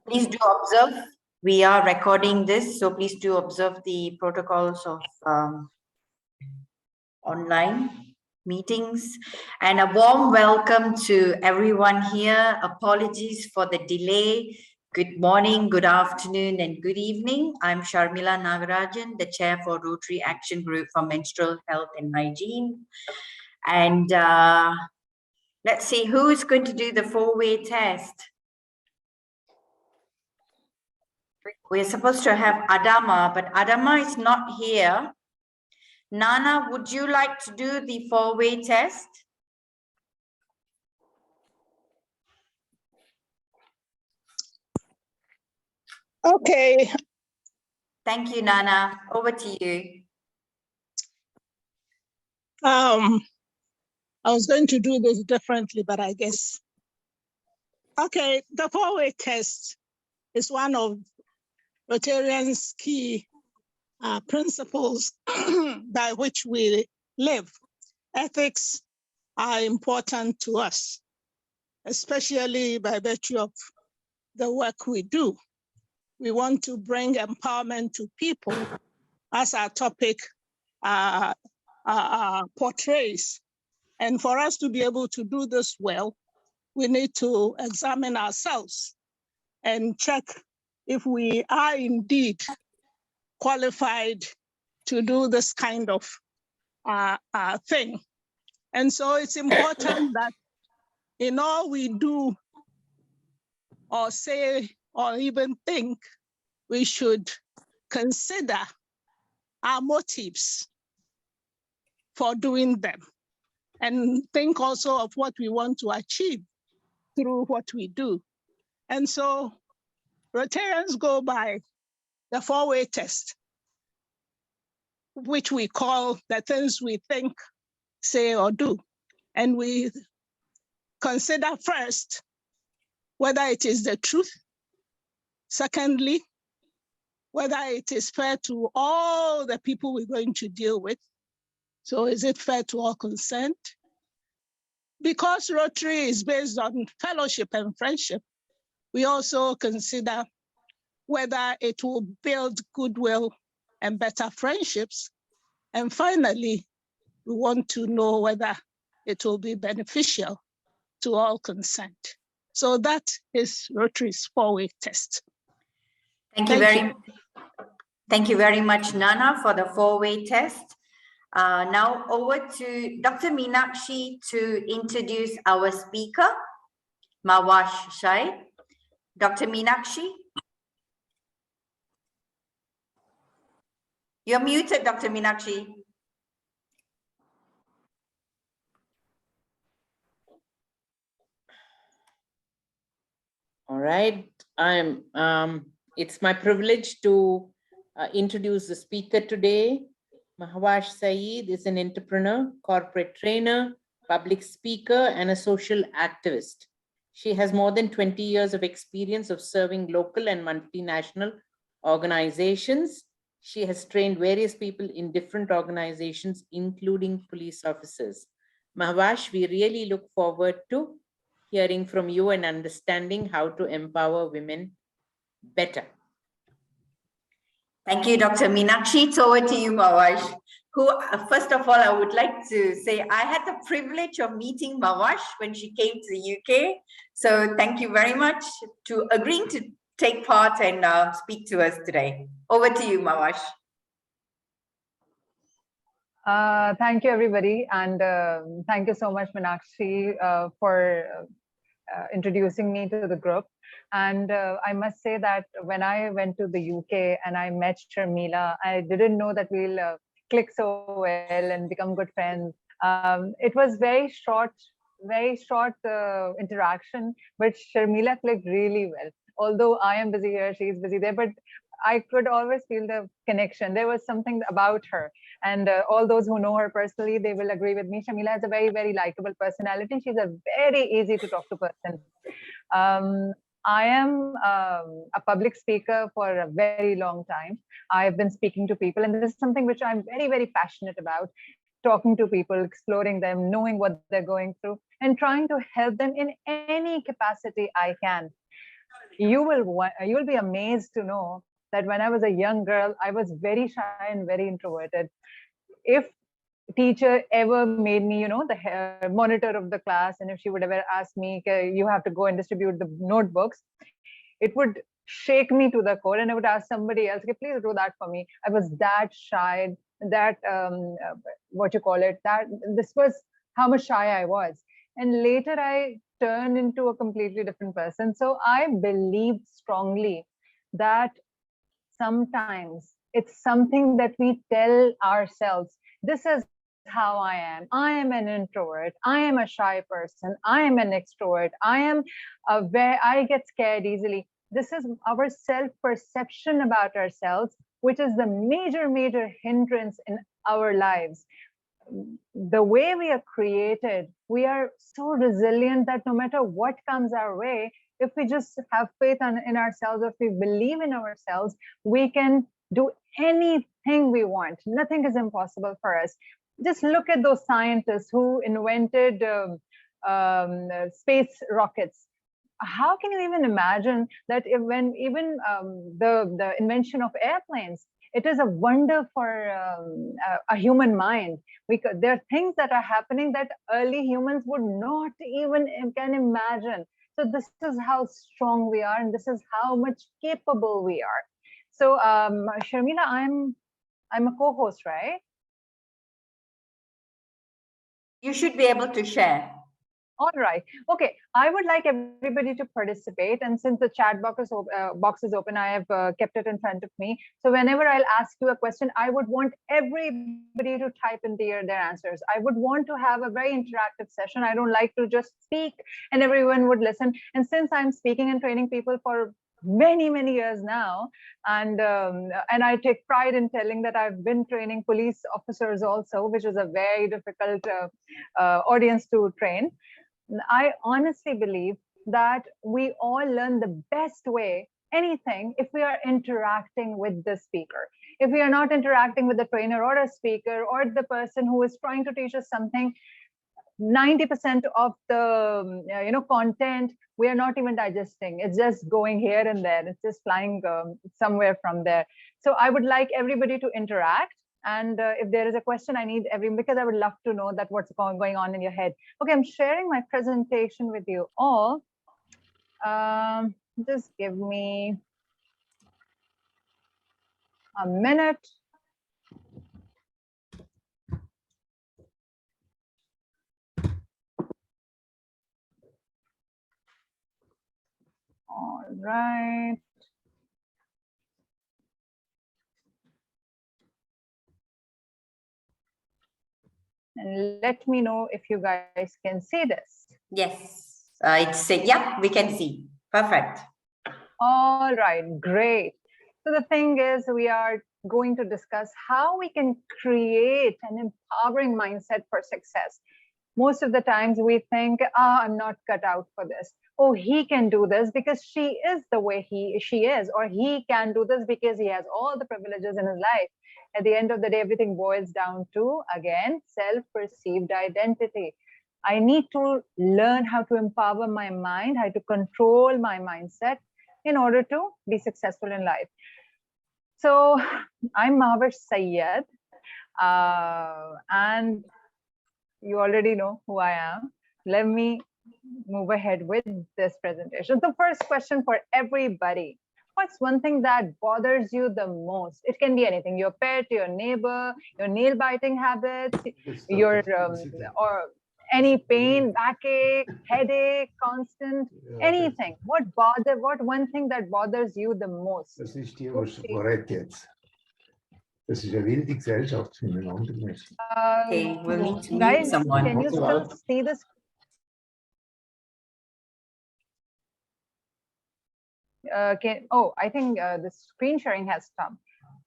Please do observe. We are recording this, so please do observe the protocols of online meetings. And a warm welcome to everyone here. Apologies for the delay. Good morning, good afternoon, and good evening. I'm Sharmila Nagarajan, the Chair for Rotary Action Group for Menstrual Health and Hygiene. And let's see who is going to do the four-way test. We're supposed to have Adama, but Adama is not here. Nana, would you like to do the four-way test? Okay. Thank you, Nana. Over to you. I was going to do this differently, but I guess. Okay, the four-way test is one of Rotarians' key principles by which we live. Ethics are important to us, especially by virtue of the work we do. We want to bring empowerment to people, as our topic portrays. And for us to be able to do this well, we need to examine ourselves and check if we are indeed qualified to do this kind of thing. And so it's important that in all we do or say or even think, we should consider our motives for doing them and think also of what we want to achieve through what we do. And so Rotarians go by the four-way test, which we call the things we think, say, or do. And we consider first whether it is the truth. Secondly, whether it is fair to all the people we're going to deal with. So is it fair to all concerned? Because Rotary is based on fellowship and friendship, we also consider whether it will build goodwill and better friendships. And finally, we want to know whether it will be beneficial to all concerned. So that is Rotary's four-way test. Thank you very much, Nana, for the four-way test. Now over to Dr. Meenakshi to introduce our speaker, Mahwash Syed. Dr. Meenakshi? You're muted, Dr. Meenakshi. All right, it's my privilege to introduce the speaker today. Mahwash Syed is an entrepreneur, corporate trainer, public speaker, and a social activist. She has more than 20 years of experience of serving local and multinational organizations. She has trained various people in different organizations, including police officers. Mahwash, we really look forward to hearing from you and understanding how to empower women better. Thank you, Dr. Meenakshi. It's over to you, Mahwash. Who, first of all, I would like to say I had the privilege of meeting Mahwash when she came to the UK. So thank you very much to agreeing to take part and speak to us today. Over to you, Mahwash. Thank you, everybody. And thank you so much, Meenakshi, for introducing me to the group. And I must say that when I went to the UK and I met Sharmila, I didn't know that we'll click so well and become good friends. It was very short interaction, but Sharmila clicked really well. Although I am busy here, she's busy there, but I could always feel the connection. There was something about her. And all those who know her personally, they will agree with me. Sharmila has a very, very likable personality. She's a very easy to talk to person. I am a public speaker for a very long time. I've been speaking to people, and this is something which I'm very, very passionate about. Talking to people, exploring them, knowing what they're going through, and trying to help them in any capacity I can. you'll be amazed to know that when I was a young girl, I was very shy and very introverted. If teacher ever made me, the monitor of the class, and if she would ever ask me, "Okay, you have to go and distribute the notebooks," it would shake me to the core, and I would ask somebody else, "Okay, please do that for me." I was that shy, that what you call it, that this was how much shy I was. And later I turned into a completely different person. So I believed strongly that sometimes it's something that we tell ourselves, this is how I am. I am an introvert. I am a shy person. I am an extrovert. I am where I get scared easily. This is our self-perception about ourselves, which is the major hindrance in our lives. The way we are created, we are so resilient that no matter what comes our way, if we just have faith in ourselves, if we believe in ourselves, we can do anything we want. Nothing is impossible for us. Just look at those scientists who invented space rockets. How can you even imagine that when even the invention of airplanes, it is a wonder for a human mind. There are things that are happening that early humans would not even can imagine. So this is how strong we are, and this is how much capable we are. So Sharmila, I'm a co-host, right? You should be able to share. All right. Okay. I would like everybody to participate. And since the chat box is open, I have kept it in front of me. So whenever I'll ask you a question, I would want everybody to type in their answers. I would want to have a very interactive session. I don't like to just speak and everyone would listen. And since I'm speaking and training people for many years now, and I take pride in telling that I've been training police officers also, which is a very difficult audience to train. I honestly believe that we all learn the best way, anything, if we are interacting with the speaker. If we are not interacting with the trainer or a speaker or the person who is trying to teach us something, 90% of the content we are not even digesting. It's just going here and there. It's just flying somewhere from there. So I would like everybody to interact. And if there is a question, I need because I would love to know that what's going on in your head. Okay, I'm sharing my presentation with you all. Just give me a minute. All right. And let me know if you guys can see this. Yes, yeah, we can see. Perfect. All right, great. So the thing is, we are going to discuss how we can create an empowering mindset for success. Most of the times we think, I'm not cut out for this. Oh, he can do this because she is the way she is, or he can do this because he has all the privileges in his life. At the end of the day, everything boils down to, again, self-perceived identity. I need to learn how to empower my mind, how to control my mindset in order to be successful in life. So I'm Mahwash Syed, and you already know who I am. Let me move ahead with this presentation. The first question for everybody: what's one thing that bothers you the most? It can be anything: your pet, your neighbor, your nail biting habits, your or any pain, backache, headache, constant, anything. What one thing that bothers you the most? Das ist die, was vorher jetzt. Das ist eine wilde Gesellschaft für einen anderen Menschen. Okay, we'll need to mute Guys, someone. can you still see this? I think the screen sharing has stopped.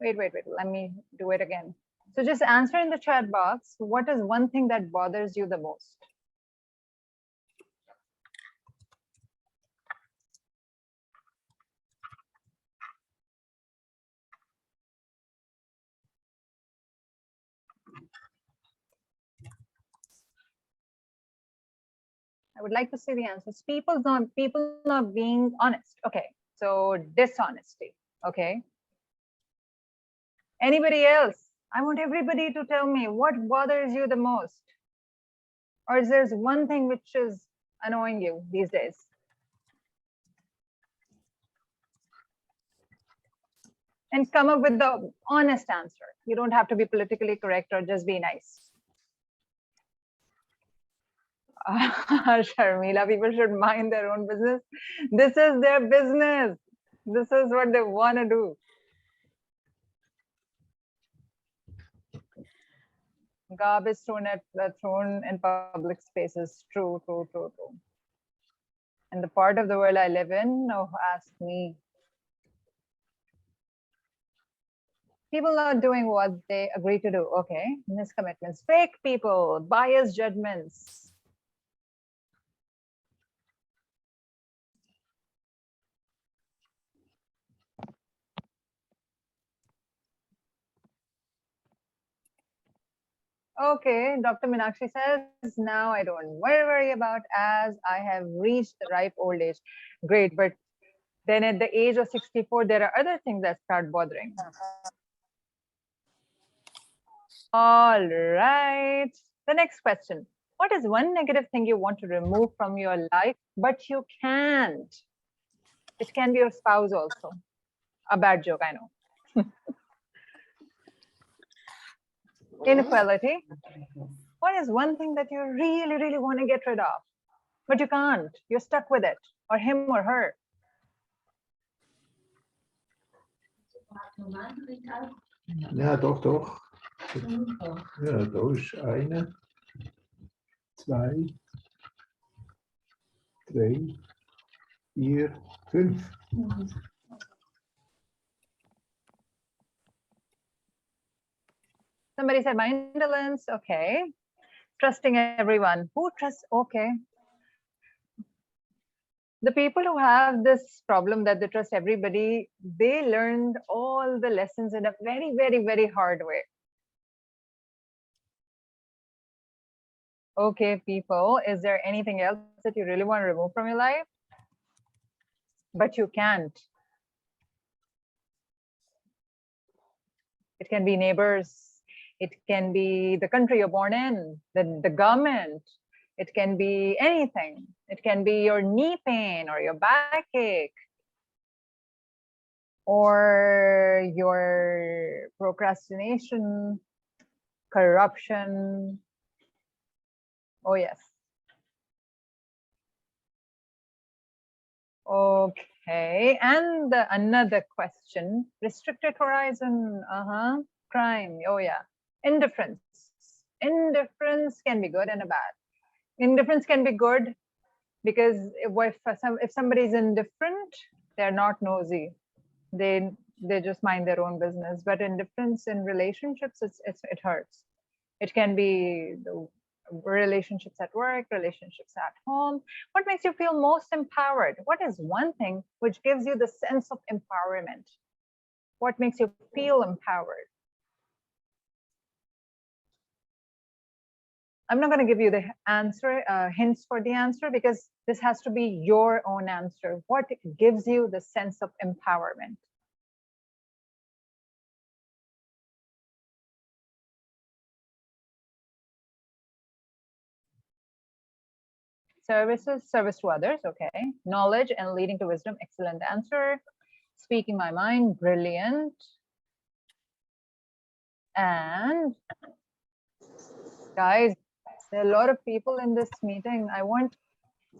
Wait, let me do it again. So just answer in the chat box, what is one thing that bothers you the most? I would like to see the answers. People not being honest. Okay, So dishonesty. Okay. Anybody else? I want everybody to tell me what bothers you the most. Or is there one thing which is annoying you these days? And come up with the honest answer. You don't have to be politically correct or just be nice. Sharmila, people should mind their own business. This is their business. This is what they want to do. Garbage thrown in public spaces. True. And the part of the world I live in, oh, ask me. People not doing what they agree to do. Okay, miscommitments, fake people, biased judgments. Okay, Dr. Meenakshi says, now I don't worry about as I have reached the ripe old age. Great, but then at the age of 64, there are other things that start bothering. All right. The next question. What is one negative thing you want to remove from your life, but you can't? It can be your spouse also. A bad joke, I know. Inequality. What is one thing that you really want to get rid of, but you can't? You're stuck with it, or him or her. Ja, doch. Ja, da ist eine, zwei, drei, vier, fünf. Somebody said indolence. Okay. Trusting everyone. Who trusts? Okay. The people who have this problem that they trust everybody, they learned all the lessons in a very hard way. Okay, people, is there anything else that you really want to remove from your life? But you can't. It can be neighbors. It can be the country you're born in, the government. It can be anything. It can be your knee pain or your backache or your procrastination, corruption. Oh, yes. Okay. And another question, restricted horizon. Crime. Oh, yeah. Indifference. Indifference can be good and a bad. Indifference can be good because if somebody is indifferent, they're not nosy. They just mind their own business. But indifference in relationships, it hurts. It can be the relationships at work, relationships at home. What makes you feel most empowered? What is one thing which gives you the sense of empowerment? What makes you feel empowered? I'm not going to give you the answer, hints for the answer, because this has to be your own answer. What gives you the sense of empowerment? Service to others, okay. Knowledge and leading to wisdom, excellent answer. Speaking my mind, brilliant. And guys, there are a lot of people in this meeting. I want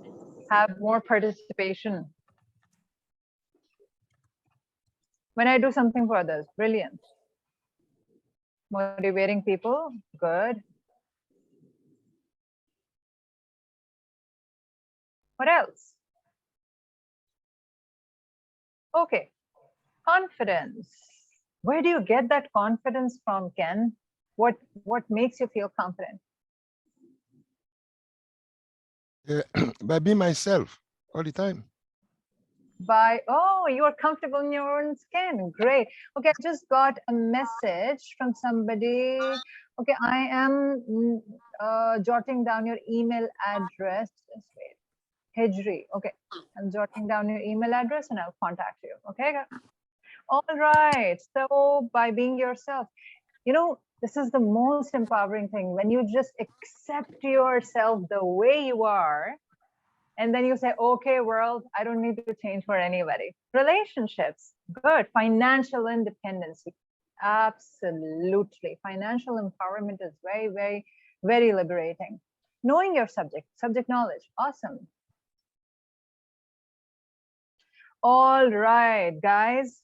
to have more participation. When I do something for others, brilliant. Motivating people, good. What else? Okay, confidence. Where do you get that confidence from, Ken? What makes you feel confident? By being myself all the time. Oh, you are comfortable in your own skin. Great. Okay, I just got a message from somebody. Okay, I am jotting down your email address. Just wait. Hijri. Okay, I'm jotting down your email address and I'll contact you. Okay. All right. So by being yourself, you know, this is the most empowering thing when you just accept yourself the way you are. And then you say, okay, world, I don't need to change for anybody. Relationships, good. Financial independence, absolutely. Financial empowerment is very, very, very liberating. Knowing your subject knowledge, awesome. All right, guys,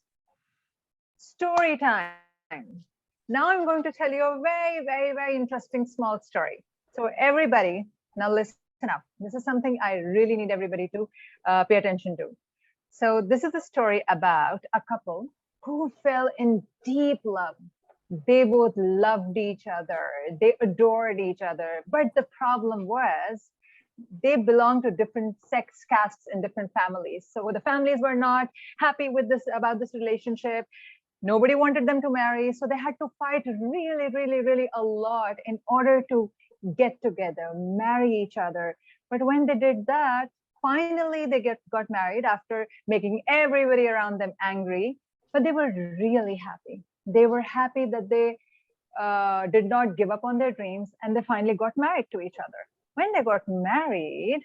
story time. Now I'm going to tell you a very, very, very interesting small story. So everybody, now listen up. This is something I really need everybody to pay attention to. So this is a story about a couple who fell in deep love. They both loved each other. They adored each other. But the problem was they belonged to different sex castes in different families. So the families were not happy with this about this relationship. Nobody wanted them to marry. So they had to fight really, really, really a lot in order to get together, marry each other. But when they did that, finally they got married after making everybody around them angry. But they were really happy. They were happy that they did not give up on their dreams, and they finally got married to each other. When they got married,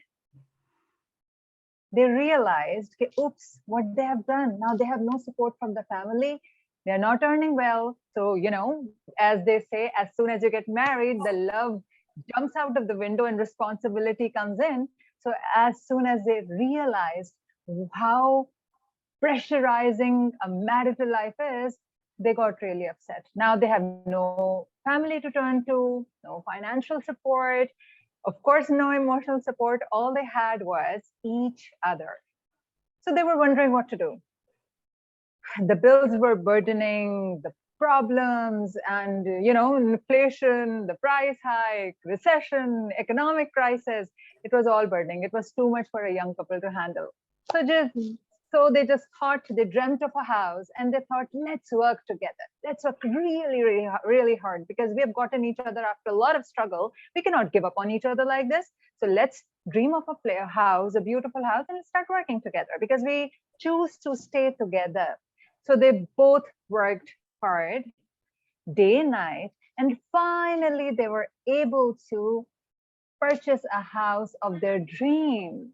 they realized, okay, oops, what they have done. Now they have no support from the family. They're not earning well. So, you know, as they say, as soon as you get married, the love jumps out of the window and responsibility comes in. So as soon as they realized how pressurizing a marital life is, they got really upset. Now they have no family to turn to, no financial support, of course, no emotional support. All they had was each other. So they were wondering what to do. The bills were burdening, the problems and, you know, inflation, the price hike, recession, economic crisis, it was all burdening. It was too much for a young couple to handle. So they just thought, they dreamt of a house and they thought, let's work together. Let's work really, really, really hard because we have gotten each other after a lot of struggle. We cannot give up on each other like this. So let's dream of a house, a beautiful house, and start working together because we choose to stay together. So they both worked hard day and night. And finally, they were able to purchase a house of their dream.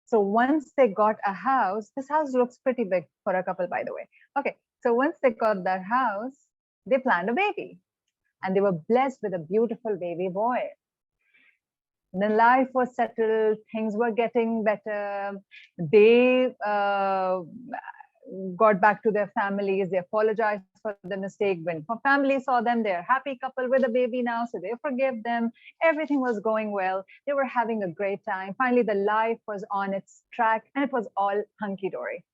So once they got a house, this house looks pretty big for a couple, by the way. Okay, so once they got that house, they planned a baby and they were blessed with a beautiful baby boy. The life was settled, things were getting better. They got back to their families, they apologized for the mistake. When family saw them, they're a happy couple with a baby now, so they forgave them. Everything was going well. They were having a great time. Finally, the life was on its track and it was all hunky-dory.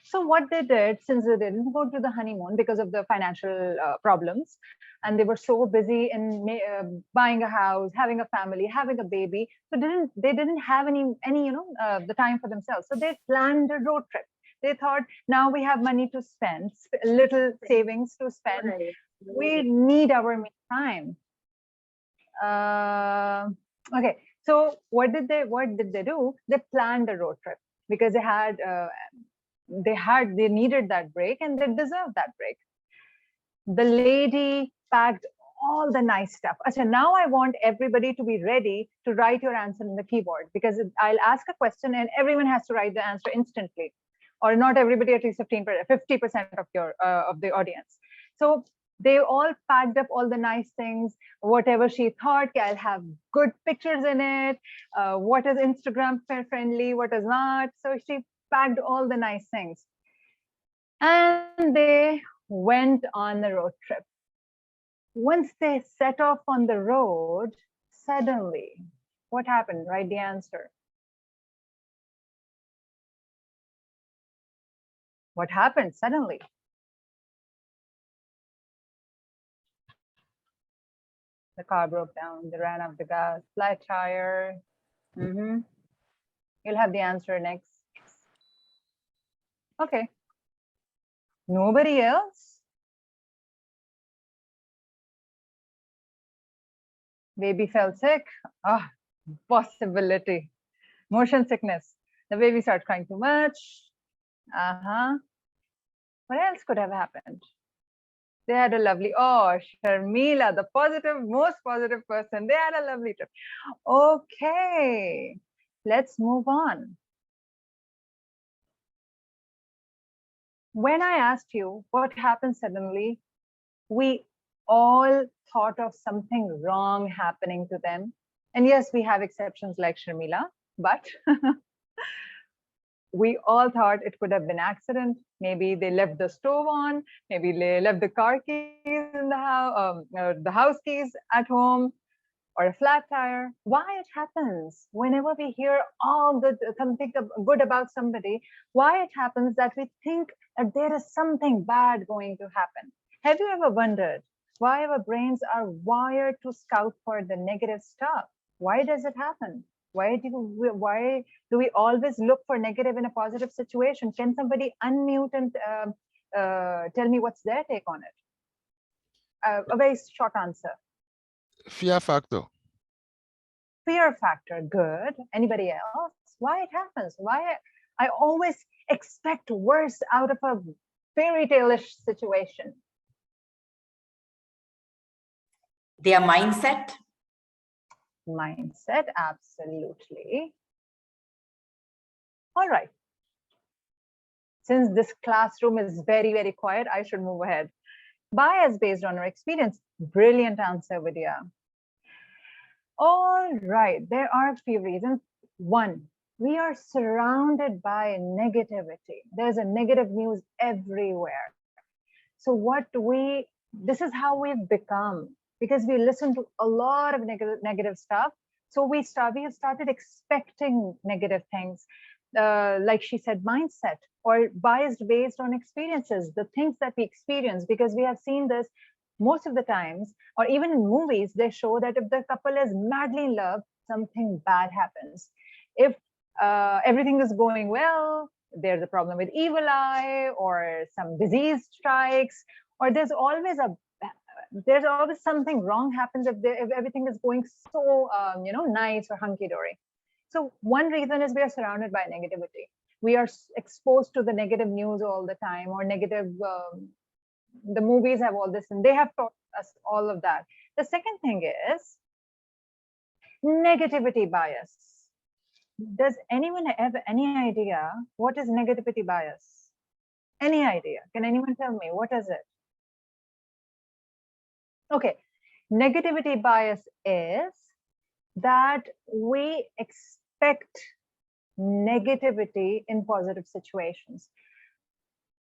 So what they did, since they didn't go to the honeymoon because of the financial problems, and they were so busy in buying a house, having a family, having a baby, so they didn't have any the time for themselves. So they planned a road trip. They thought, now we have money to spend, little savings to spend. We need our me time. Okay, so what did they do? They planned a road trip because they needed that break and they deserved that break. The lady packed all the nice stuff. So now I want everybody to be ready to write your answer in the keyboard because I'll ask a question and everyone has to write the answer instantly. Or not everybody, at least 50% of the audience. So they all packed up all the nice things, whatever she thought, I'll have good pictures in it, what is Instagram friendly, what is not. So she packed all the nice things. And they went on the road trip. Once they set off on the road, suddenly, what happened? Write the answer. What happened suddenly? The car broke down, they ran out of the gas, flat tire. You'll have the answer next. Okay. Nobody else? Baby fell sick? Ah, possibility. Motion sickness. The baby starts crying too much. What else could have happened? They had a lovely, oh, Sharmila, the most positive person. They had a lovely trip. Okay, let's move on. When I asked you what happened suddenly, we all thought of something wrong happening to them. And yes, we have exceptions like Sharmila, but we all thought it could have been accident. Maybe they left the stove on, maybe they left the car keys in the house keys at home, or a flat tire. Why it happens whenever we hear something good about somebody, why it happens that we think that there is something bad going to happen. Have you ever wondered why our brains are wired to scout for the negative stuff? Why does it happen? Why do we always look for negative in a positive situation? Can somebody unmute and tell me what's their take on it? A very short answer. Fear factor. Fear factor, good. Anybody else? Why it happens? Why I always expect worse out of a fairy tale-ish situation? Their mindset. Mindset, absolutely. All right. Since this classroom is very, very quiet, I should move ahead. Bias based on our experience. Brilliant answer, Vidya. All right, there are a few reasons. One, we are surrounded by negativity. There's a negative news everywhere. So this is how we've become, because we listen to a lot of negative stuff. So we have started expecting negative things. Like she said, mindset, or biased based on experiences, the things that we experience, because we have seen this most of the times, or even in movies, they show that if the couple is madly in love, something bad happens. If everything is going well, there's a problem with evil eye, or some disease strikes, or there's always something wrong happens if everything is going so nice or hunky-dory. So one reason is we are surrounded by negativity. We are exposed to the negative news all the time, or negative the movies have all this, and they have taught us all of that. The second thing is negativity bias. Does anyone have any idea what is negativity bias? Any idea? Can anyone tell me what is it? Okay, negativity bias is that we expect negativity in positive situations.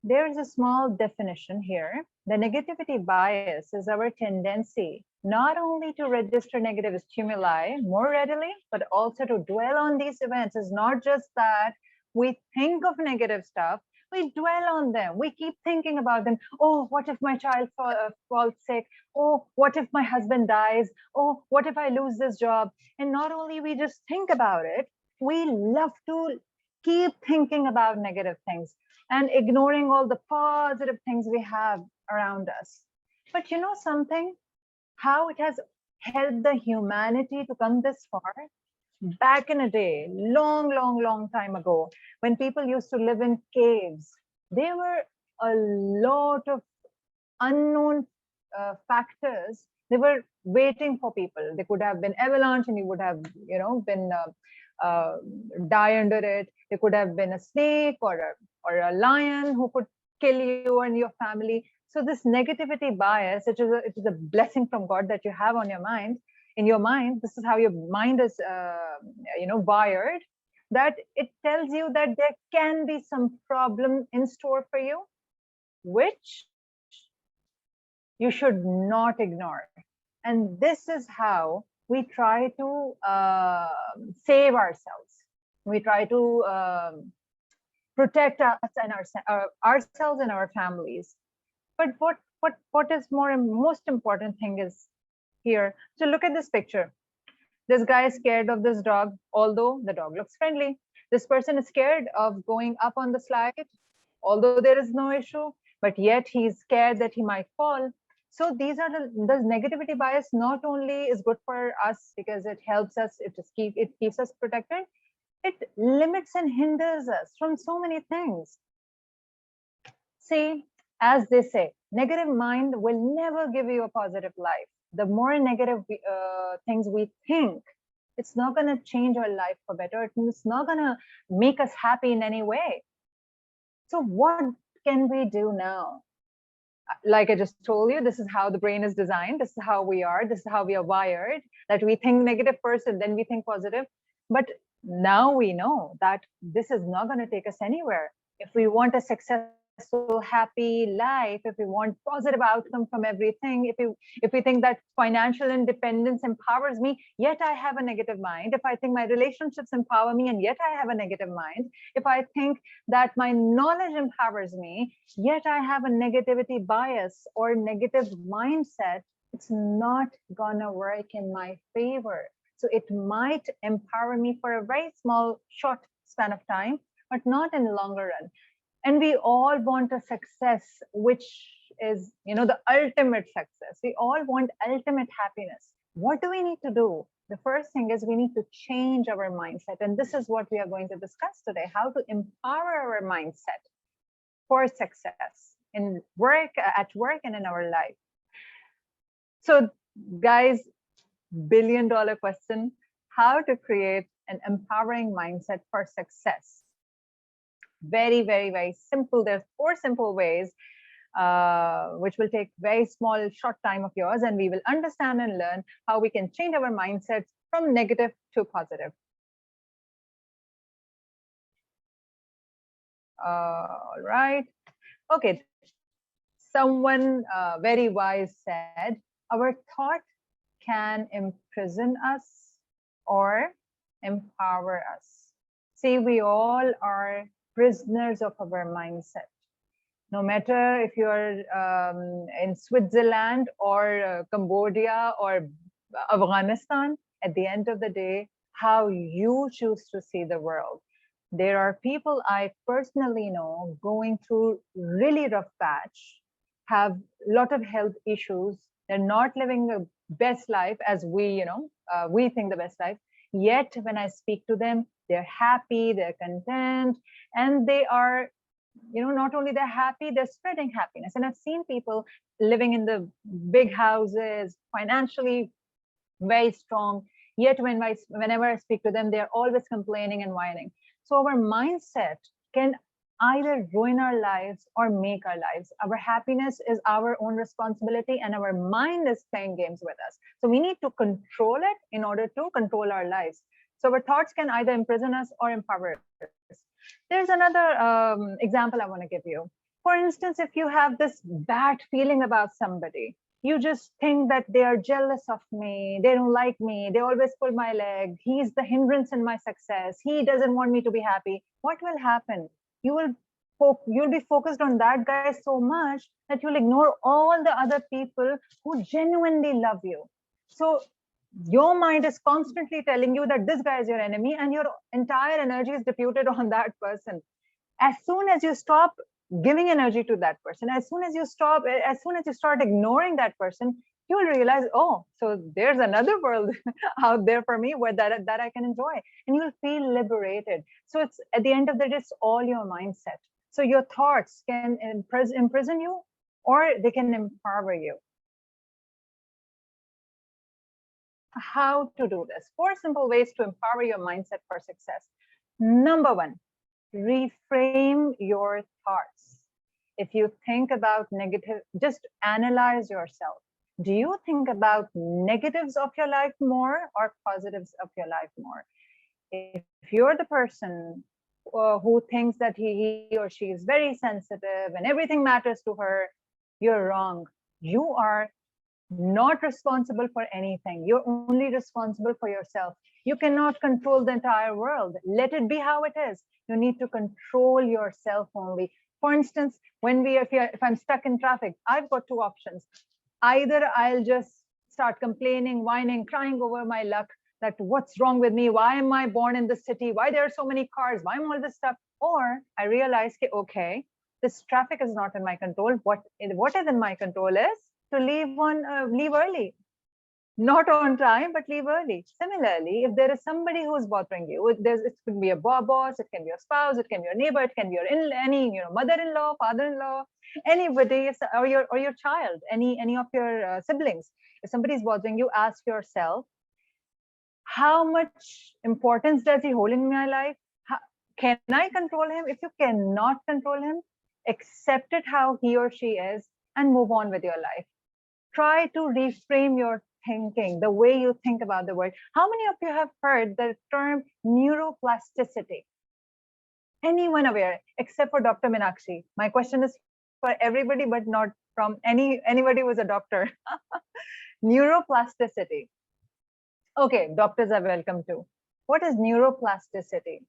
There is a small definition here. The negativity bias is our tendency not only to register negative stimuli more readily, but also to dwell on these events. It's not just that we think of negative stuff, we dwell on them. We keep thinking about them. Oh, what if my child falls sick? Oh, what if my husband dies? Oh, what if I lose this job? And not only we just think about it, we love to keep thinking about negative things and ignoring all the positive things we have around us. But you know something? How it has helped the humanity to come this far? Back in a day, long time ago, when people used to live in caves, there were a lot of unknown factors. They were waiting for people. They could have been avalanche, and you would have, been die under it. There could have been a snake or a lion who could kill you and your family. So this negativity bias, it is a blessing from God that you have on your mind. In your mind, this is how your mind is, wired. That it tells you that there can be some problem in store for you, which you should not ignore. And this is how we try to save ourselves. We try to protect us and ourselves and our families. But what is most important thing is here. So look at this picture. This guy is scared of this dog, although the dog looks friendly. This person is scared of going up on the slide, although there is no issue, but yet he's scared that he might fall. So these are the negativity bias not only is good for us because it helps us, it keeps us protected, It limits and hinders us from so many things. See, as they say, negative mind will never give you a positive life. The more negative things we think, it's not going to change our life for better. It's not going to make us happy in any way. So what can we do now? Like I just told you, this is how the brain is designed. This is how we are. This is how we are wired, that we think negative first and then we think positive. But now we know that this is not going to take us anywhere. If we want a successful, happy life, if we want positive outcome from everything, if we think that financial independence empowers me, yet I have a negative mind. If I think my relationships empower me and yet I have a negative mind. If I think that my knowledge empowers me, yet I have a negativity bias or negative mindset, it's not gonna work in my favor. So it might empower me for a very small, short span of time, but not in the longer run. And we all want a success, which is, the ultimate success. We all want ultimate happiness. What do we need to do? The first thing is we need to change our mindset. And this is what we are going to discuss today, how to empower our mindset for success in work, at work, and in our life. So guys, billion-dollar question, how to create an empowering mindset for success. Very, very, very simple. There's 4 simple ways, which will take very small, short time of yours, and we will understand and learn how we can change our mindsets from negative to positive. All right. Okay. Someone very wise said, our thought can imprison us or empower us. See, we all are prisoners of our mindset. No matter if you're in Switzerland or Cambodia or Afghanistan, at the end of the day, how you choose to see the world. There are people I personally know going through really rough patch, have a lot of health issues. They're not living the best life as we think the best life. Yet when I speak to them, they're happy, they're content, and they are, not only they're happy, they're spreading happiness. And I've seen people living in the big houses, financially very strong, yet whenever I speak to them, they're always complaining and whining. So our mindset can either ruin our lives or make our lives. Our happiness is our own responsibility, and our mind is playing games with us. So we need to control it in order to control our lives. So our thoughts can either imprison us or empower us. There's another example I want to give you. For instance, if you have this bad feeling about somebody, you just think that they are jealous of me, they don't like me, they always pull my leg, he's the hindrance in my success, he doesn't want me to be happy. What will happen? You'll be focused on that guy so much that you'll ignore all the other people who genuinely love you. So your mind is constantly telling you that this guy is your enemy, and your entire energy is deputed on that person. As soon as you stop giving energy to that person, as soon as you start ignoring that person, you'll realize, oh, so there's another world out there for me where that I can enjoy, and you'll feel liberated. So it's, at the end of the day, it's all your mindset. So your thoughts can imprison you, or they can empower you. How to do this? 4 simple ways to empower your mindset for success. Number 1, reframe your thoughts. If you think about negative, just analyze yourself. Do you think about negatives of your life more or positives of your life more? If you're the person who thinks that he or she is very sensitive and everything matters to her, you're wrong. You are not responsible for anything. You're only responsible for yourself. You cannot control the entire world. Let it be how it is. You need to control yourself only. For instance, if I'm stuck in traffic, I've got 2 options. Either I'll just start complaining, whining, crying over my luck, that what's wrong with me? Why am I born in this city? Why there are so many cars? Why am all this stuff? Or I realize, okay, this traffic is not in my control. What is in my control is to leave early. not on time, but leave early. Similarly, if there is somebody who is bothering you, it could be a boss, it can be your spouse, it can be your neighbor, it can be any mother-in-law, father-in-law, anybody, or your child, any of your siblings. If somebody is bothering you, ask yourself, how much importance does he hold in my life? Can I control him? If you cannot control him, accept it how he or she is and move on with your life. Try to reframe your thinking, the way you think about the world. How many of you have heard the term neuroplasticity? Anyone aware, except for Dr. Meenakshi? My question is for everybody, but not from anybody who's a doctor. Neuroplasticity. Okay, doctors are welcome too. What is neuroplasticity?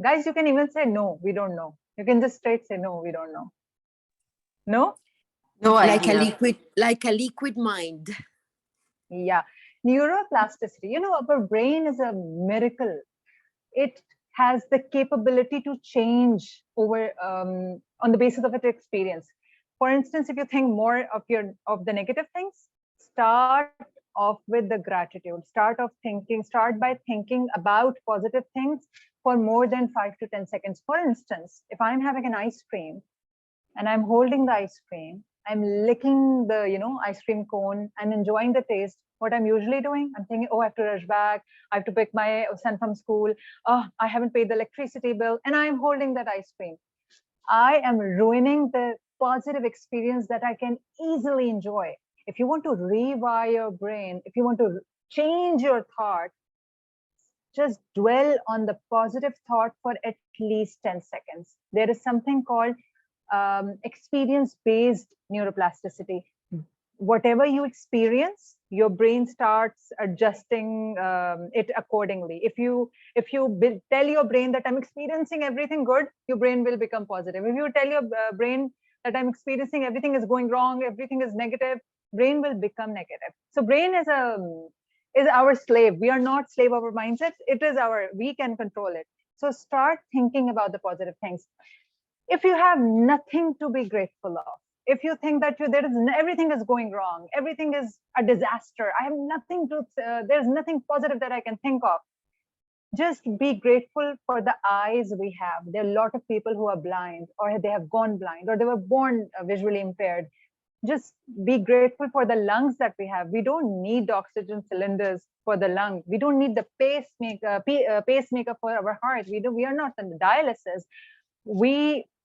Guys, you can even say no, we don't know. You can just straight say no, we don't know. No? No Like idea. a liquid mind. Yeah. Neuroplasticity. You know, our brain is a miracle. It has the capability to change over on the basis of its experience. For instance, if you think more of the negative things, start off with the gratitude. Start by thinking about positive things for more than 5 to 10 seconds. For instance, if I'm having an ice cream and I'm holding the ice cream, I'm licking the ice cream cone and enjoying the taste. What I'm usually doing, I'm thinking, oh, I have to rush back. I have to pick my son from school. Oh, I haven't paid the electricity bill, and I'm holding that ice cream. I am ruining the positive experience that I can easily enjoy. If you want to rewire your brain, if you want to change your thought, just dwell on the positive thought for at least 10 seconds. There is something called experience-based neuroplasticity. Whatever you experience, your brain starts adjusting it accordingly. If you tell your brain that I'm experiencing everything good, your brain will become positive. If you tell your brain that I'm experiencing everything is going wrong, everything is negative, brain will become negative. So brain is our slave. We are not slave of our mindset. We can control it. So start thinking about the positive things. If you have nothing to be grateful of, if you think that everything is going wrong, everything is a disaster, I have nothing to, there's nothing positive that I can think of, just be grateful for the eyes we have. There are a lot of people who are blind, or they have gone blind, or they were born visually impaired. Just be grateful for the lungs that we have. We don't need oxygen cylinders for the lung. We don't need the pacemaker for our heart. We are not on the dialysis.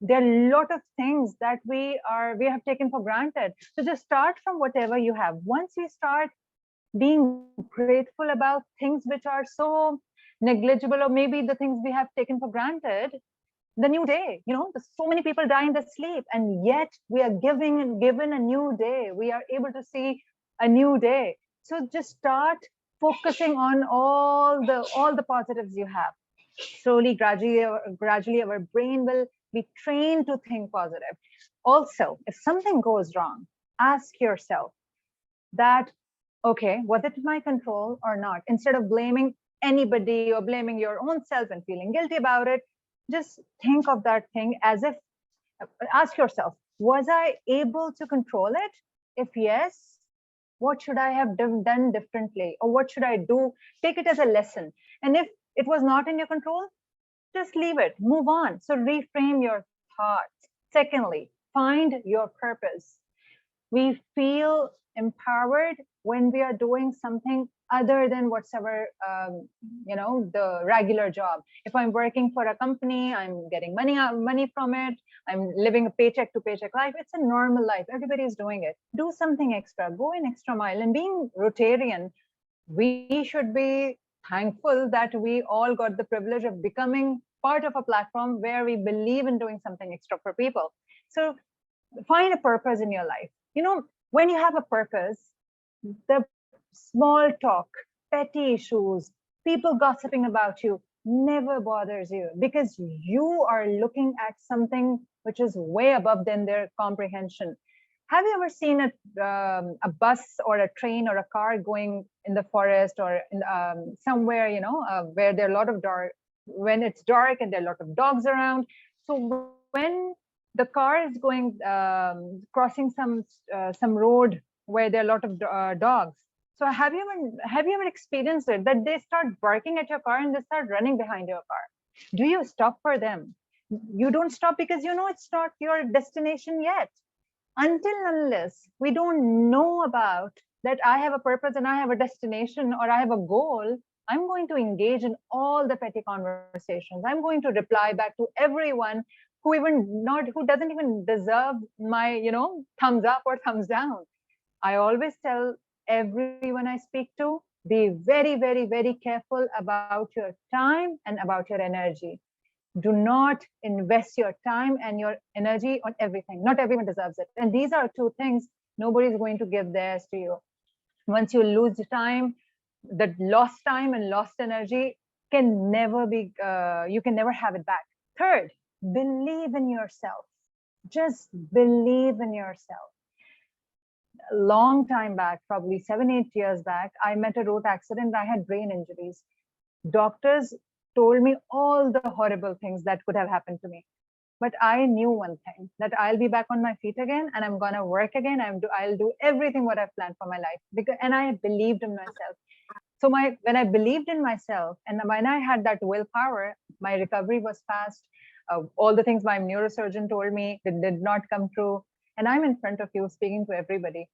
There are a lot of things that we have taken for granted. So just start from whatever you have. Once you start being grateful about things which are so negligible, or maybe the things we have taken for granted, the new day, so many people die in their sleep, and yet we are given a new day. We are able to see a new day. So just start focusing on all the positives you have. Slowly, gradually, our brain will be trained to think positive. Also, if something goes wrong, ask yourself that, okay, was it my control or not? Instead of blaming anybody or blaming your own self and feeling guilty about it, just think of that thing as if, ask yourself, was I able to control it? If yes, what should I have done differently? Or what should I do? Take it as a lesson. And if it was not in your control, just leave it, move on. So reframe your thoughts. Secondly, find your purpose. We feel empowered when we are doing something other than what's our, the regular job. If I'm working for a company, I'm getting money from it, I'm living a paycheck to paycheck life. It's a normal life. Everybody is doing it. Do something extra, go an extra mile. And being Rotarian, we should be thankful that we all got the privilege of becoming part of a platform where we believe in doing something extra for people. So find a purpose in your life. When you have a purpose, the small talk, petty issues, people gossiping about you never bothers you, because you are looking at something which is way above than their comprehension. Have you ever seen a bus or a train or a car going in the forest or in, somewhere, where there are a lot of when it's dark and there are a lot of dogs around? So when the car is going, crossing some road where there are a lot of dogs. So have you ever experienced it that they start barking at your car and they start running behind your car? Do you stop for them? You don't stop because you know it's not your destination yet. Until unless we don't know about that I have a purpose and I have a destination or I have a goal, I'm going to engage in all the petty conversations. I'm going to reply back to everyone who doesn't even deserve my, thumbs up or thumbs down. I always tell everyone I speak to, be very, very, very careful about your time and about your energy. Do not invest your time and your energy on everything. Not everyone deserves it. And these are two things nobody's going to give theirs to you. Once you lose the time, that lost time and lost energy can never be, you can never have it back. Third, believe in yourself. Just believe in yourself. A long time back, probably 7-8 years back, I met a road accident. I had brain injuries. Doctors told me all the horrible things that could have happened to me. But I knew one thing, that I'll be back on my feet again and I'm going to work again. I'll do everything what I've planned for my life. And I believed in myself. So when I believed in myself and when I had that willpower, my recovery was fast. All the things my neurosurgeon told me that did not come true. And I'm in front of you speaking to everybody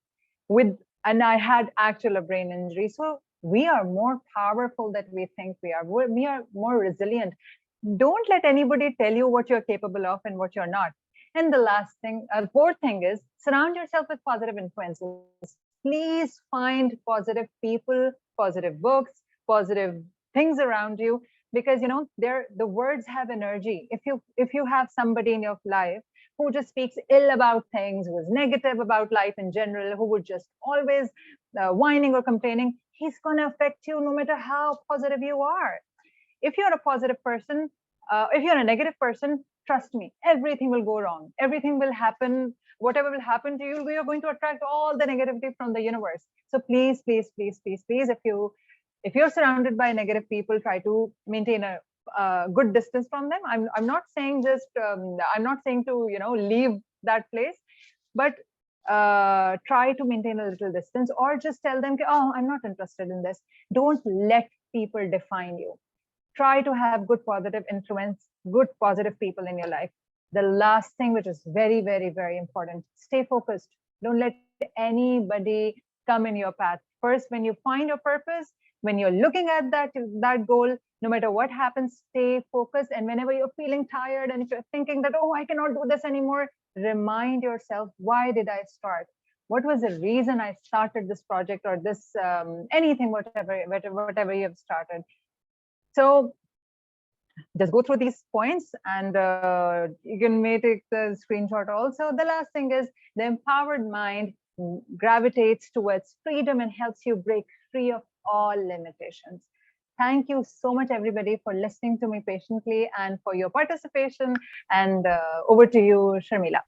and I had actual brain injury. So we are more powerful than we think we are. We are more resilient. Don't let anybody tell you what you're capable of and what you're not. And the last thing, fourth thing is surround yourself with positive influences. Please find positive people, positive books, positive things around you, because the words have energy. If you have somebody in your life who just speaks ill about things, who is negative about life in general, who would just always whining or complaining, he's going to affect you no matter how positive you are. If you're a positive person, if you're a negative person, trust me, everything will go wrong. Everything will happen. Whatever will happen to you, we are going to attract all the negativity from the universe. So please, please, please, please, please, if you're surrounded by negative people, try to maintain a good distance from them. I'm not saying I'm not saying to leave that place, but try to maintain a little distance, or just tell them, oh, I'm not interested in this. Don't let people define you. Try to have good positive influence, good positive people in your life. The last thing, which is very, very, very important, stay focused. Don't let anybody come in your path. First, when you find your purpose, when you're looking at that goal, no matter what happens, stay focused. And whenever you're feeling tired and if you're thinking that, oh, I cannot do this anymore, remind yourself, why did I start? What was the reason I started this project or this, anything, whatever you have started. So just go through these points, and you may take the screenshot also. The last thing is the empowered mind gravitates towards freedom and helps you break free of all limitations. Thank you so much, everybody, for listening to me patiently and for your participation. And over to you, Sharmila.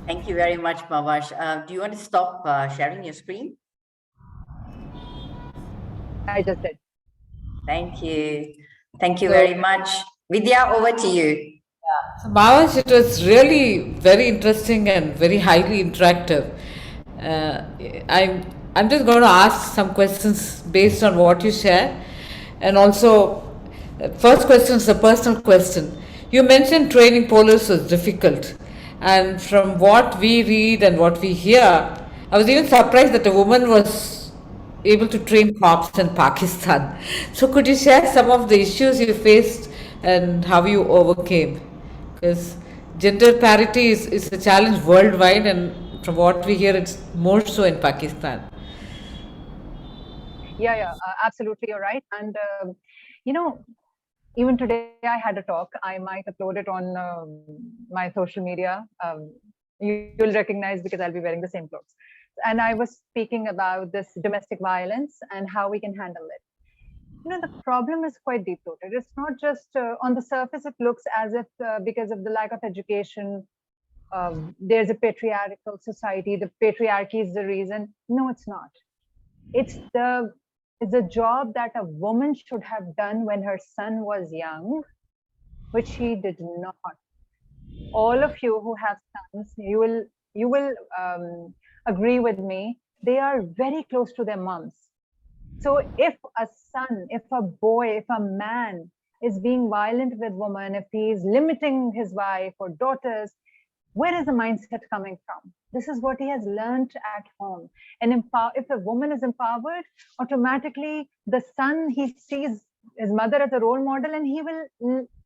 Thank you very much, Mahwash. Do you want to stop sharing your screen? I just did. Thank you. Thank you very much. Vidya, over to you. So Mahwash, it was really very interesting and very highly interactive. I'm just going to ask some questions based on what you share, and also, first question is a personal question. You mentioned training police was difficult, and from what we read and what we hear, I was even surprised that a woman was able to train cops in Pakistan. So could you share some of the issues you faced and how you overcame? Because gender parity is a challenge worldwide, and from what we hear, it's more so in Pakistan. Yeah, absolutely, you're right. And even today I had a talk. I might upload it on my social media. You'll recognize because I'll be wearing the same clothes. And I was speaking about this domestic violence and how we can handle it. The problem is quite deep-rooted. It's not just on the surface, it looks as if because of the lack of education, there's a patriarchal society, the patriarchy is the reason. No, it's not. It's a job that a woman should have done when her son was young, which she did not. All of you who have sons, you will you will agree with me, they are very close to their moms. So if a son, if a boy, if a man is being violent with women, if he is limiting his wife or daughters, where is the mindset coming from? This is what he has learned at home. And if a woman is empowered, automatically the son, he sees his mother as a role model, and he will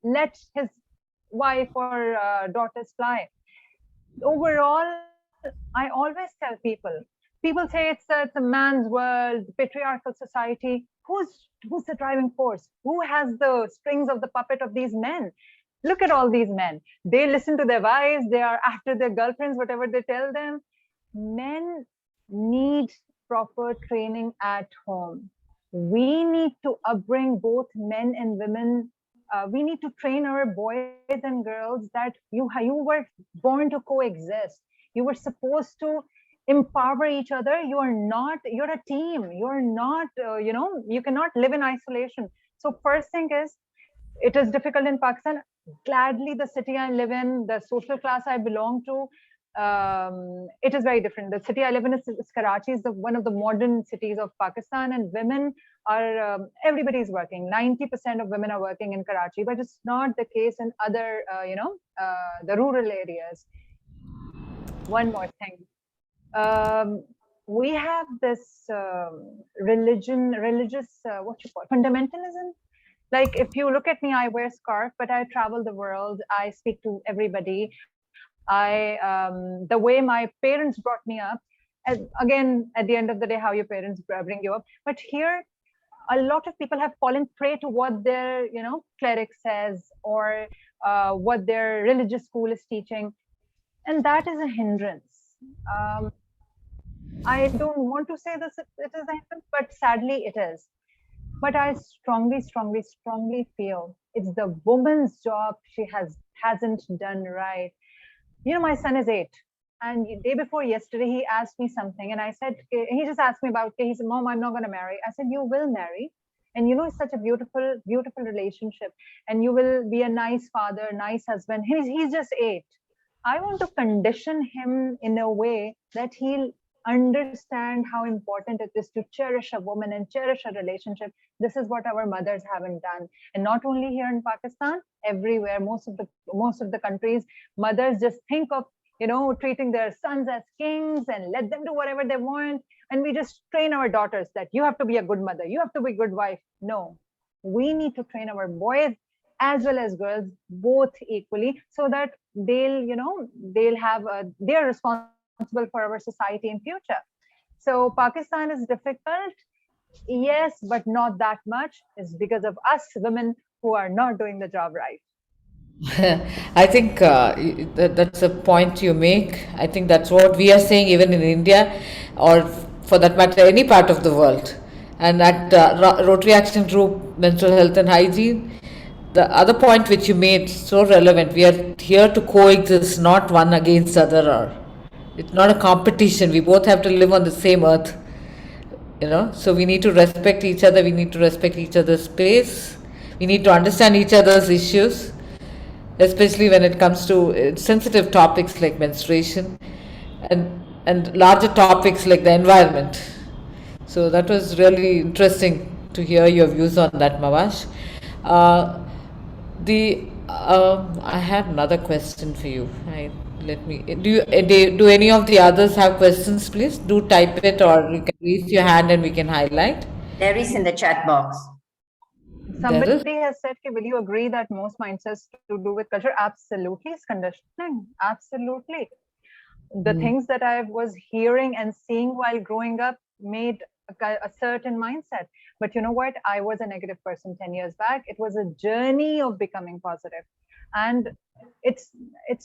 let his wife or daughters fly. Overall, I always tell people say it's a man's world, patriarchal society. Who's the driving force? Who has the strings of the puppet of these men? Look at all these men. They listen to their wives. They are after their girlfriends, whatever they tell them. Men need proper training at home. We need to upbring both men and women. We need to train our boys and girls that you were born to coexist. You were supposed to empower each other. You're a team. You're not, you cannot live in isolation. So first thing is, it is difficult in Pakistan. Gladly, the city I live in, the social class I belong to, it is very different. The city I live in is Karachi, is one of the modern cities of Pakistan, and women are, everybody is working. 90% of women are working in Karachi, but it's not the case in other, the rural areas. One more thing. We have this religious, fundamentalism. Like, if you look at me, I wear scarf, but I travel the world. I speak to everybody. The way my parents brought me up, again, at the end of the day, how your parents bring you up. But here, a lot of people have fallen prey to what their, cleric says, or what their religious school is teaching. And that is a hindrance. I don't want to say this, it is a hindrance, but sadly it is. But I strongly feel it's the woman's job she hasn't done right. My son is 8, and the day before yesterday, he asked me something, and I said, he just asked me about, he said, Mom, I'm not going to marry. I said, you will marry. And it's such a beautiful, beautiful relationship. And you will be a nice father, nice husband. He's just 8. I want to condition him in a way that he'll understand how important it is to cherish a woman and cherish a relationship. This is what our mothers haven't done. And not only here in Pakistan, everywhere, most of the countries, mothers just think of, treating their sons as kings and let them do whatever they want. And we just train our daughters that you have to be a good mother, you have to be a good wife. No, we need to train our boys as well as girls, both equally, so that they'll have, they're responsible for our society in future. So Pakistan is difficult, yes, but not that much. It's because of us women who are not doing the job right. I think that's a point you make. I think that's what we are saying even in India, or for that matter, any part of the world. And at Rotary Action Group, Menstrual Health and Hygiene, the other point which you made, so relevant, we are here to coexist, not one against the other. Or it's not a competition. We both have to live on the same earth. So we need to respect each other. We need to respect each other's space. We need to understand each other's issues, especially when it comes to sensitive topics like menstruation and larger topics like the environment. So that was really interesting to hear your views on that, Mahwash. I had another question for you. Do any of the others have questions? Please do type it, or you can raise your hand and we can highlight. There is in the chat box. Somebody has said, will you agree that most mindsets to do with culture? Absolutely, it's conditioning. Absolutely. The things that I was hearing and seeing while growing up made a certain mindset. But you know what? I was a negative person 10 years back. It was a journey of becoming positive. And it's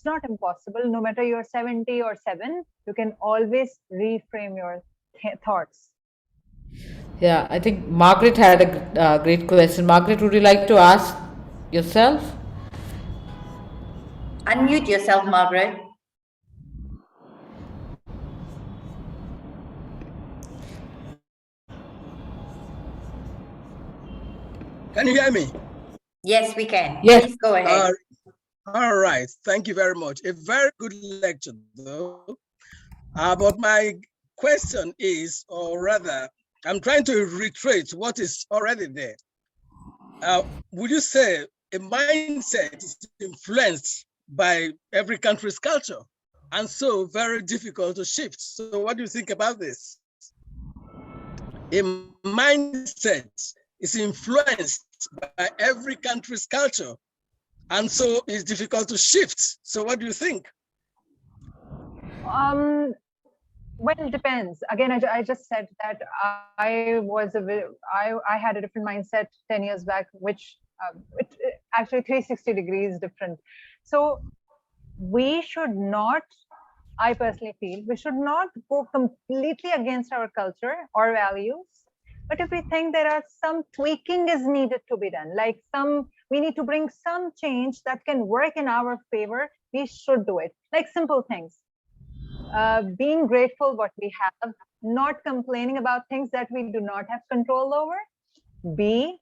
not impossible. No matter you're 70 or 7, you can always reframe your thoughts. Yeah, I think Margaret had a great question. Margaret, would you like to ask yourself? Unmute yourself, Margaret. Can you hear me? Yes, we can. Yes. Please go ahead. All right. Thank you very much. A very good lecture, though. But my question is, or rather, I'm trying to reiterate what is already there. Would you say a mindset is influenced by every country's culture and so very difficult to shift? So what do you think about this? A mindset is influenced by every country's culture and so it's difficult to shift. So what do you think? Well, it depends. Again, I just said that I had a different mindset 10 years back, which actually 360 degrees different. So we should not, I personally feel, we should not go completely against our culture or values. But if we think there are some tweaking is needed to be done, like we need to bring some change that can work in our favor, we should do it. Like simple things. Being grateful what we have, not complaining about things that we do not have control over. B,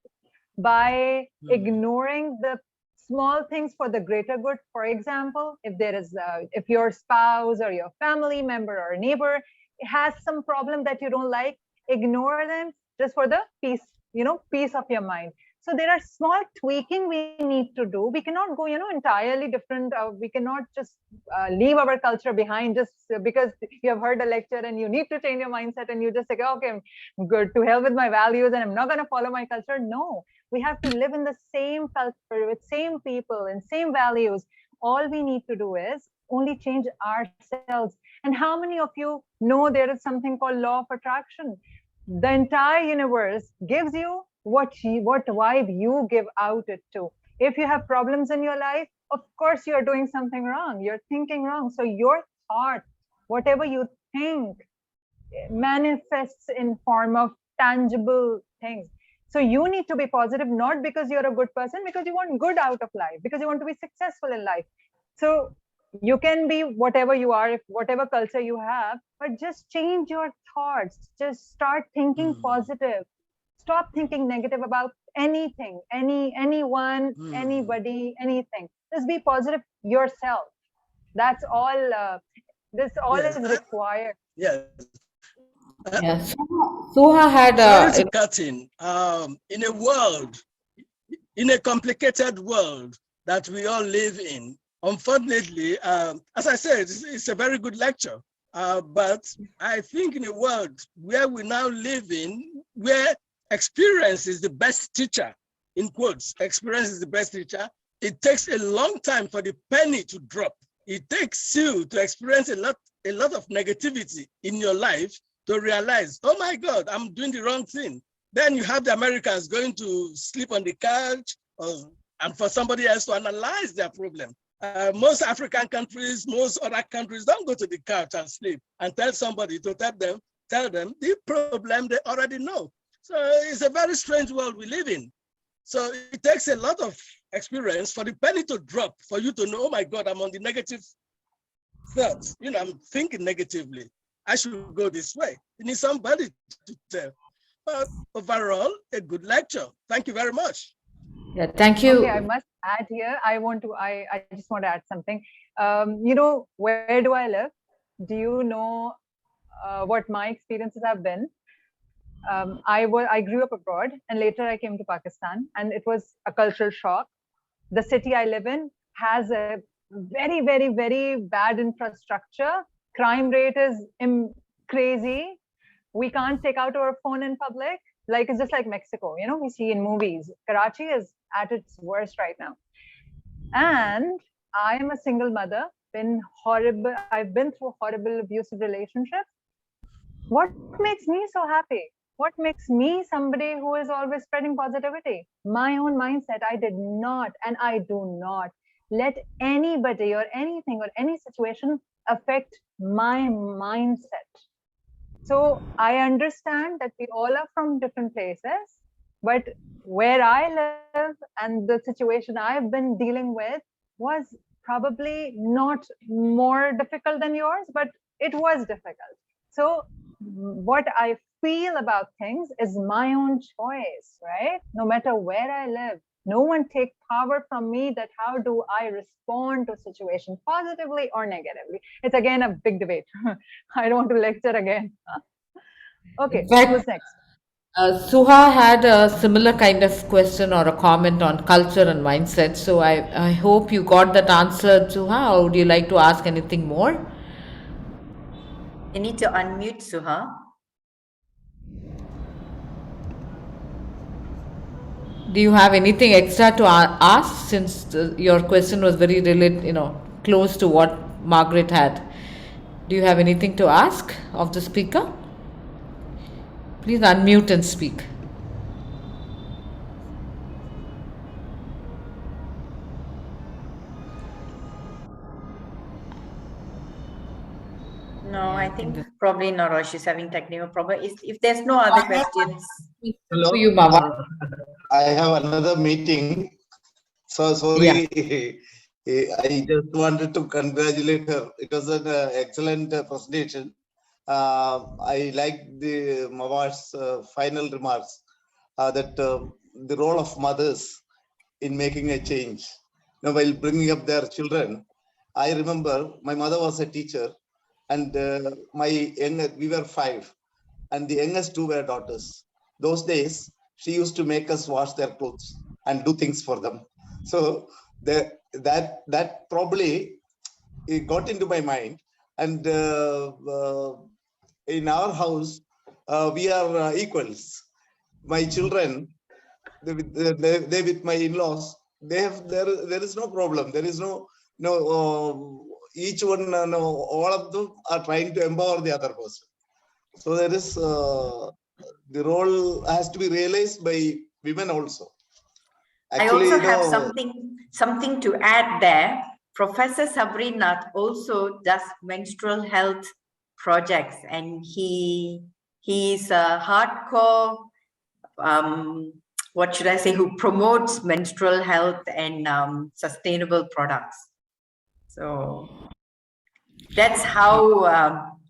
by ignoring the small things for the greater good. For example, if your spouse or your family member or neighbor has some problem that you don't like, ignore them just for the peace of your mind. So there are small tweaking we need to do. We cannot go, entirely different. We cannot just leave our culture behind just because you have heard a lecture and you need to change your mindset and you just say, okay, I'm good, to hell with my values and I'm not going to follow my culture. No, we have to live in the same culture with same people and same values. All we need to do is only change ourselves. And how many of you know there is something called law of attraction? The entire universe gives you what vibe you give out it to. If you have problems in your life, of course you're doing something wrong. You're thinking wrong. So your thought, whatever you think, manifests in form of tangible things. So you need to be positive, not because you're a good person, because you want good out of life, because you want to be successful in life. So you can be whatever you are, if whatever culture you have, but just change your thoughts. Just start thinking positive. Stop thinking negative about anything, anyone, anybody, anything. Just be positive yourself. That's all. This all is required. Yes. Yeah. Suha had Sorry to cut in a complicated world that we all live in. Unfortunately, as I said, it's a very good lecture. But I think in a world where we now live in, where experience is the best teacher, in quotes, experience is the best teacher, it takes a long time for the penny to drop. It takes you to experience a lot of negativity in your life to realize, oh my God, I'm doing the wrong thing. Then you have the Americans going to sleep on the couch, and for somebody else to analyze their problem. Most African countries, most other countries don't go to the couch and sleep and tell somebody to tell them the problem they already know. So it's a very strange world we live in. So it takes a lot of experience for the penny to drop, for you to know, oh my God, I'm on the negative thoughts. I'm thinking negatively. I should go this way. You need somebody to tell. But overall, a good lecture. Thank you very much. Yeah, thank you. Okay, I must add here. I just want to add something. Where do I live? Do you know what my experiences have been? I grew up abroad and later I came to Pakistan, and it was a cultural shock. The city I live in has a very, very, very bad infrastructure. Crime rate is crazy. We can't take out our phone in public. Like, it's just like Mexico, we see in movies. Karachi is at its worst right now. And I am a single mother, I've been through horrible abusive relationships. What makes me so happy? What makes me somebody who is always spreading positivity? My own mindset. I did not, and I do not let anybody or anything or any situation affect my mindset. So I understand that we all are from different places, but where I live and the situation I've been dealing with was probably not more difficult than yours, but it was difficult. So what I feel about things is my own choice, right? No matter where I live, No one take power from me that how do I respond to situation positively or negatively. It's again a big debate. I don't want to lecture again. Okay, In fact, who's next? Suha had a similar kind of question or a comment on culture and mindset. So I hope you got that answer, Suha, or would you like to ask anything more? You need to unmute, Suha. Do you have anything extra to ask, since your question was very close to what Margaret had? Do you have anything to ask of the speaker? Please unmute and speak. No, I think probably not, or she's having technical problem. If there's no other questions. Hello. For you, Mama. I have another meeting. So sorry. I just wanted to congratulate her. It was an excellent presentation. I like the Mahwash's final remarks that the role of mothers in making a change. While bringing up their children, I remember my mother was a teacher, and we were 5, and the youngest 2 were daughters. Those days, she used to make us wash their clothes and do things for them. So that probably it got into my mind. And in our house, we are equals. My children, they with my in-laws, there is no problem. There is no each one, all of them are trying to empower the other person. So there is the role has to be realized by women also. Actually, I also have something to add there. Professor Sabrinath also does menstrual health projects, and he's a hardcore, what should I say, who promotes menstrual health and sustainable products. So that's how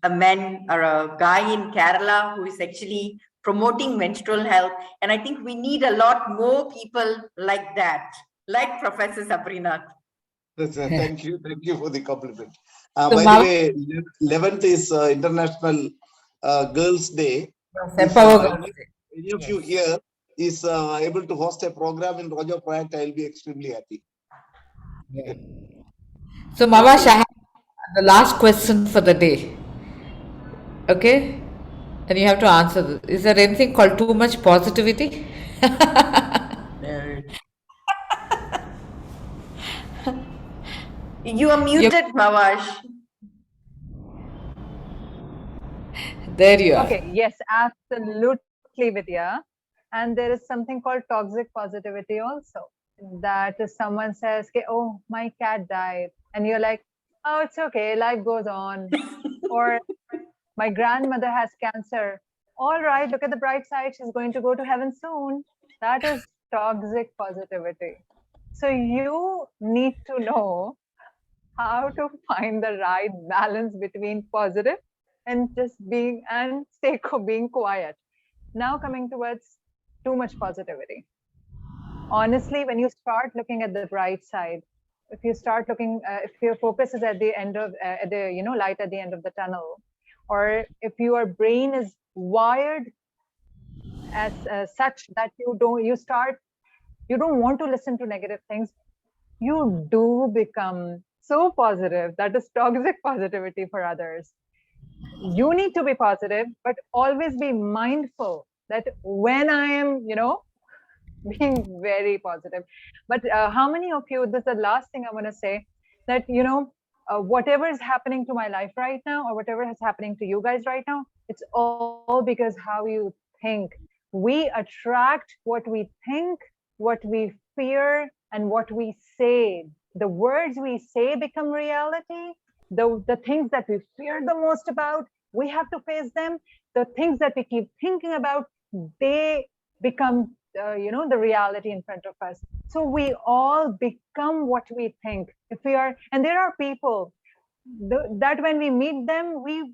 a man or a guy in Kerala who is actually promoting menstrual health. And I think we need a lot more people like that, like Professor Sabrinath. Thank you for the compliment. By the way, 11th is International Girls' Day. If any of you here is able to host a program in Rojo Project, I'll be extremely happy. So, Mahwash, I have the last question for the day. Okay? And you have to answer this. Is there anything called too much positivity? You are muted, Mahwash. There you are. Okay, yes, absolutely, Vidya. And there is something called toxic positivity also. That if someone says, okay, oh, my cat died. And you're like, oh, it's okay, life goes on. Or my grandmother has cancer. All right, look at the bright side, she's going to go to heaven soon. That is toxic positivity. So you need to know how to find the right balance between positive and just being quiet. Now coming towards too much positivity. Honestly, when you start looking at the bright side, if you start looking, if your focus is at the end of light at the end of the tunnel, or if your brain is wired as such that you don't want to listen to negative things, you do become so positive. That is toxic positivity for others. You need to be positive, but always be mindful that when I am, being very positive. But how many of you, this is the last thing I want to say, that, whatever is happening to my life right now, or whatever is happening to you guys right now, it's all because how you think. We attract what we think, what we fear, and what we say. The words we say become reality. The things that we fear the most about, we have to face them. The things that we keep thinking about, they become the reality in front of us. So we all become what we think. If we are, and there are people that when we meet them, we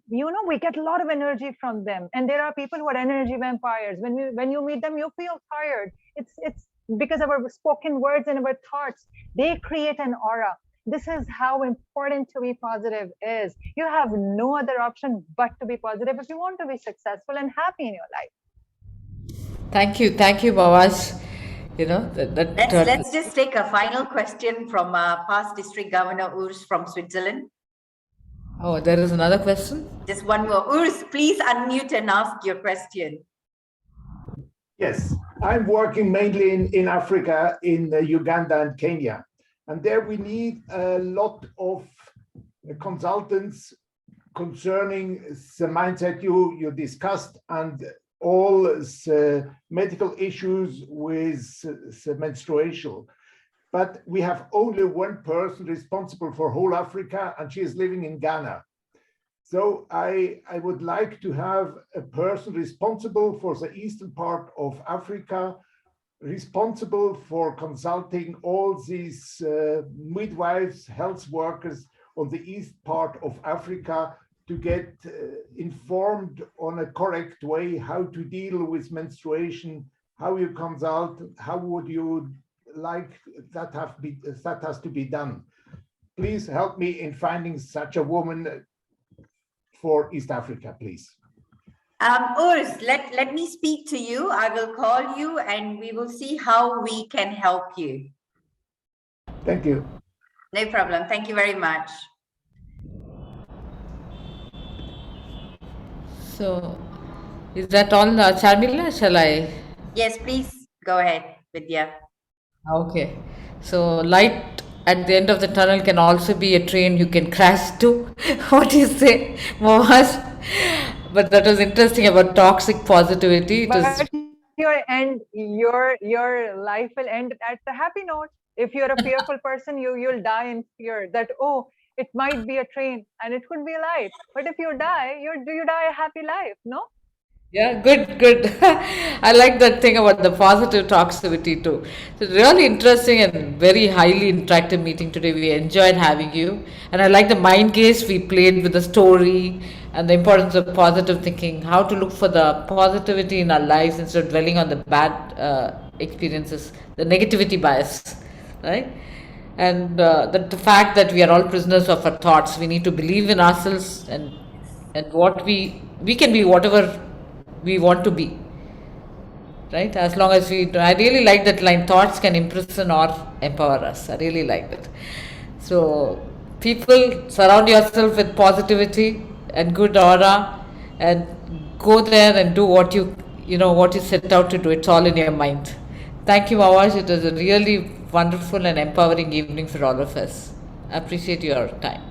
get a lot of energy from them. And there are people who are energy vampires. When you meet them, you feel tired. It's because our spoken words and our thoughts, they create an aura. This is how important to be positive is. You have no other option but to be positive if you want to be successful and happy in your life. Thank you, Mahwash. You know, Let's just take a final question from past District Governor Urs from Switzerland. Oh, there is another question? Just one more. Urs, please unmute and ask your question. Yes, I'm working mainly in Africa, in Uganda and Kenya. And there we need a lot of consultants concerning the mindset you discussed and all the medical issues with the menstruation. But we have only one person responsible for whole Africa, and she is living in Ghana. So I would like to have a person responsible for the eastern part of Africa, responsible for consulting all these midwives, health workers on the east part of Africa to get informed on a correct way how to deal with menstruation, how you consult, how would you like that has to be done. Please help me in finding such a woman for East Africa, please. Urs, let me speak to you. I will call you and we will see how we can help you. Thank you. No problem. Thank you very much. So, is that all, Charmila? Shall I? Yes, please go ahead, Vidya. Okay. So, light at the end of the tunnel can also be a train you can crash to. What do you say, Mahwash? But that was interesting about toxic positivity. But your life will end at the happy note. If you're a fearful person, you'll die in fear that, oh, it might be a train and it could be a life. But if you die, you die a happy life, no? Yeah, good. I like that thing about the positive toxicity too. So really interesting and very highly interactive meeting today. We enjoyed having you. And I like the mind games we played with the story and the importance of positive thinking, how to look for the positivity in our lives instead of dwelling on the bad experiences, the negativity bias, right? And the fact that we are all prisoners of our thoughts. We need to believe in ourselves and what we can be whatever we want to be, right? As long as I really like that line, thoughts can imprison or empower us. I really like it. So people, surround yourself with positivity and good aura and go there and do what you set out to do. It's all in your mind. Thank you, Mahwash. It was a really wonderful and empowering evening for all of us. I appreciate your time.